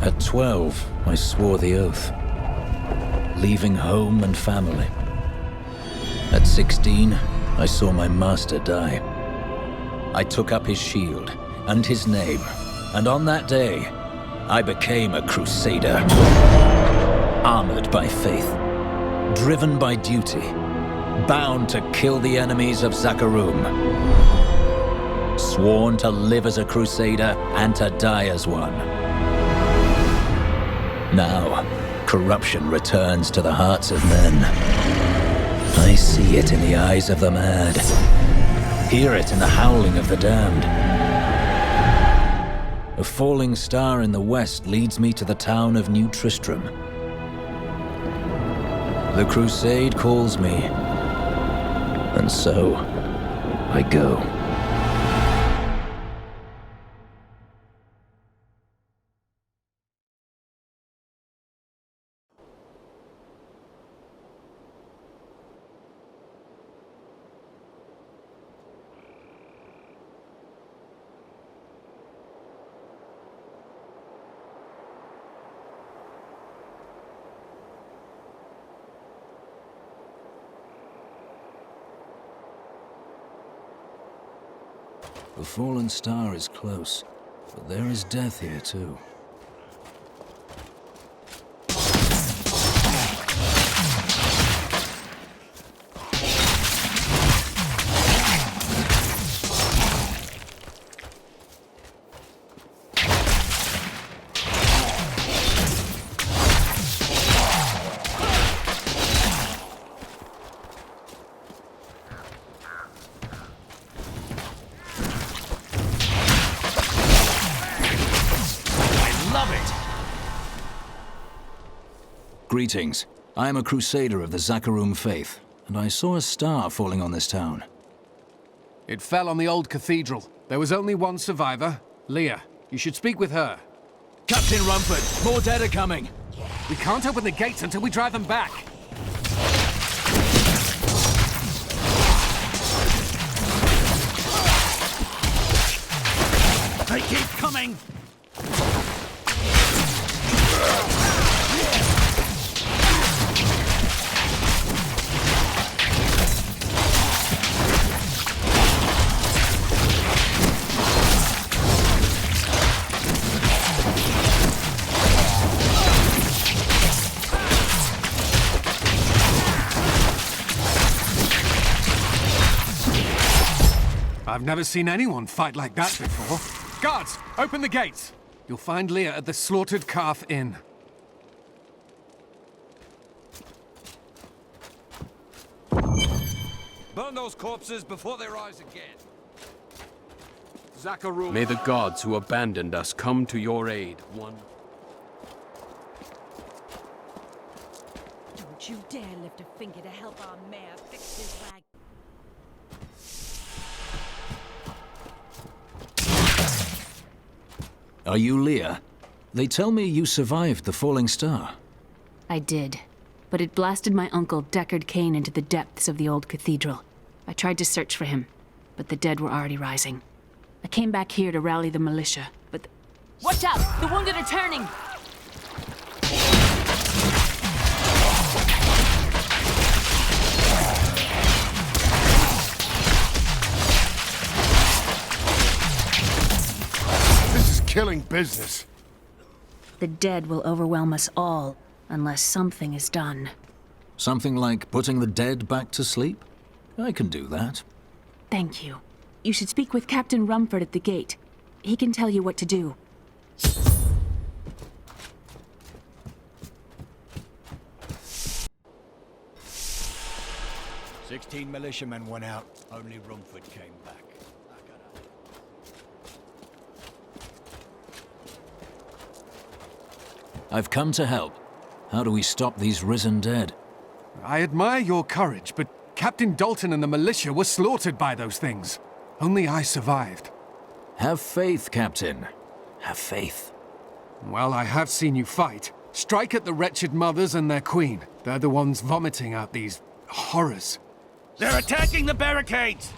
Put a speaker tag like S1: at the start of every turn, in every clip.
S1: At 12, I swore the oath, leaving home and family. At 16, I saw my master die. I took up his shield and his name, and on that day, I became a Crusader. Armored by faith, driven by duty, bound to kill the enemies of Zakharum. Sworn to live as a Crusader and to die as one. Now, corruption returns to the hearts of men. I see it in the eyes of the mad. Hear it in the howling of the damned. A falling star in the west leads me to the town of New Tristram. The crusade calls me, and so I go. The fallen star is close, but there is death here too. Greetings. I am a Crusader of the Zakharum faith, and I saw a star falling on this town.
S2: It fell on the old cathedral. There was only one survivor, Leah. You should speak with her.
S1: Captain Rumford, more dead are coming.
S2: We can't open the gates until we drive them back.
S1: They keep coming!
S2: I've never seen anyone fight like that before. Guards, open the gates! You'll find Leah at the Slaughtered Calf Inn.
S3: Burn those corpses before they rise again.
S2: Zakharum.
S4: May the gods who abandoned us come to your aid, one.
S5: Don't you dare lift a finger to help our mayor fix his wagon.
S1: Are you Leah? They tell me you survived the falling star.
S6: I did, but it blasted my uncle Deckard Cain into the depths of the old cathedral. I tried to search for him, but the dead were already rising. I came back here to rally the militia, but
S5: Watch out! The wounded are turning!
S7: Killing business.
S6: the dead will overwhelm us all unless something is done.
S1: Something like putting the dead back to sleep? I can do that.
S6: Thank you. You should speak with Captain Rumford at the gate. He can tell you what to do.
S8: 16 militiamen went out. Only Rumford came back.
S1: I've come to help. How do we stop these risen dead?
S2: I admire your courage, but Captain Dalton and the militia were slaughtered by those things. Only I survived.
S1: Have faith, Captain. Have faith.
S2: Well, I have seen you fight. Strike at the wretched mothers and their queen. They're the ones vomiting out these horrors.
S3: They're attacking the barricades!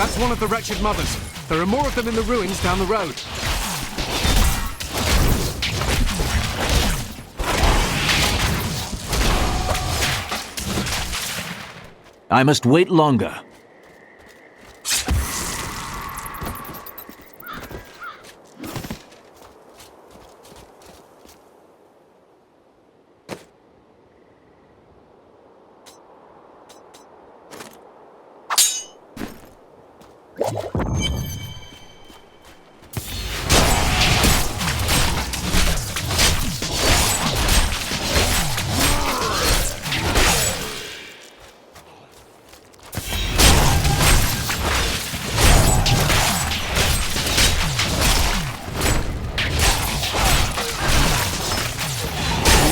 S2: That's one of the wretched mothers. There are more of them in the ruins down the road.
S1: I must wait longer.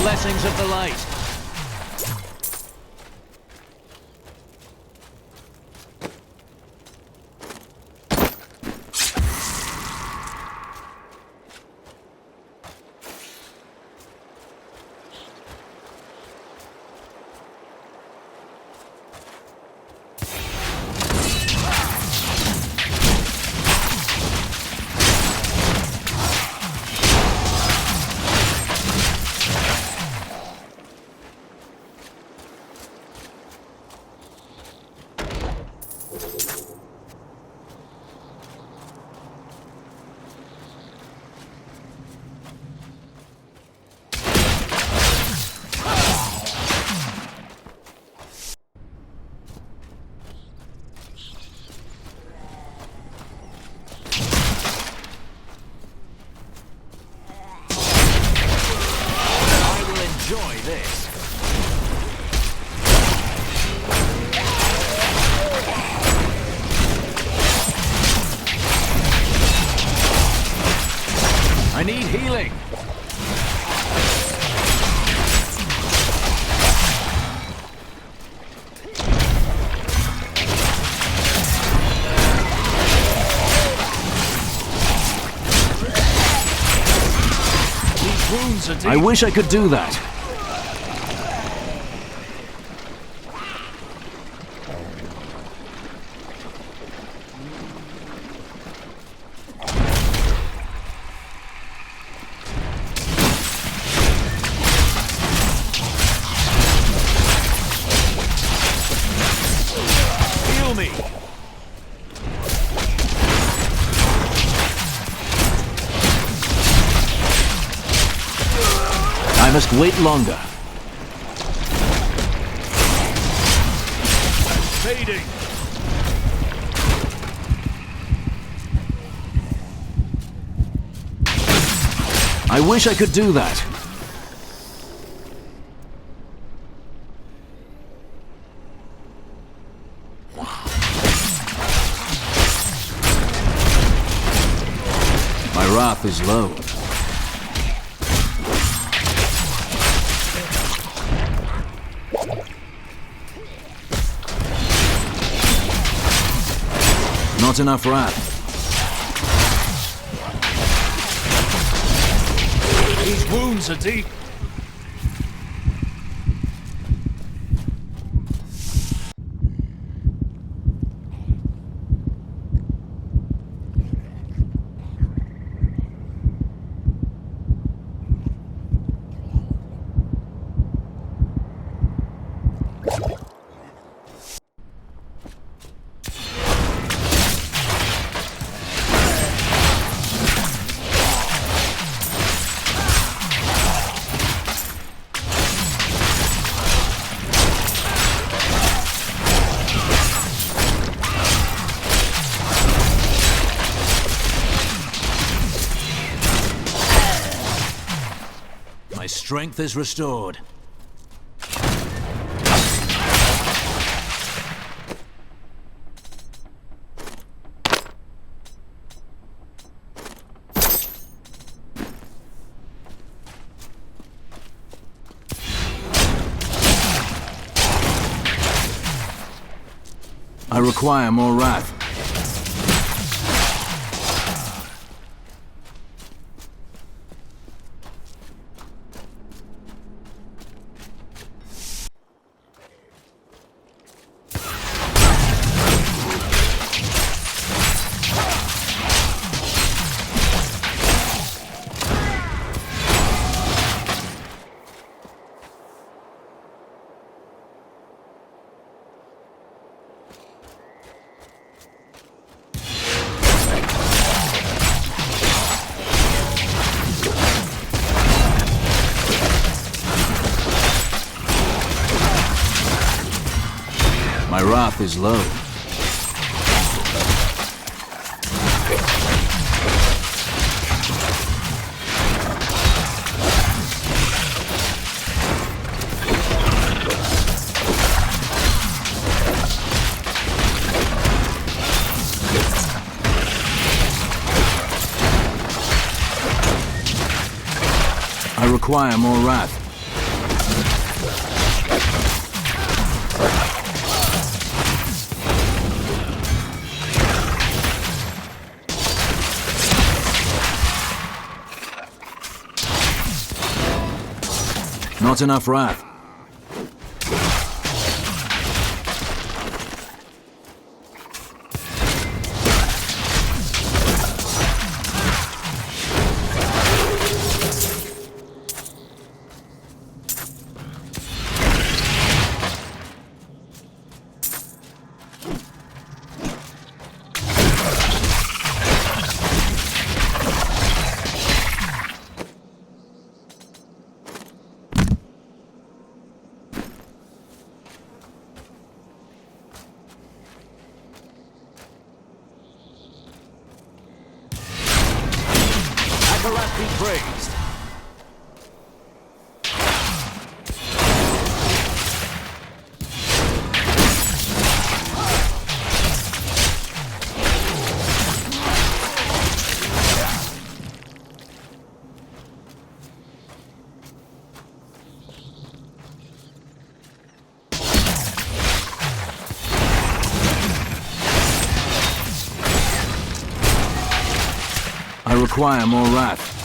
S1: Blessings of the light. Enjoy this. I need healing. These wounds are deep. I wish I could do that. Me. I must wait longer. Fading. I wish I could do that. My wrath is low. Not enough wrath. These wounds are deep. My strength is restored. I require more wrath. My wrath is low. I require more wrath. Not enough wrath.
S3: Akarat be praised.
S1: I require more wrath.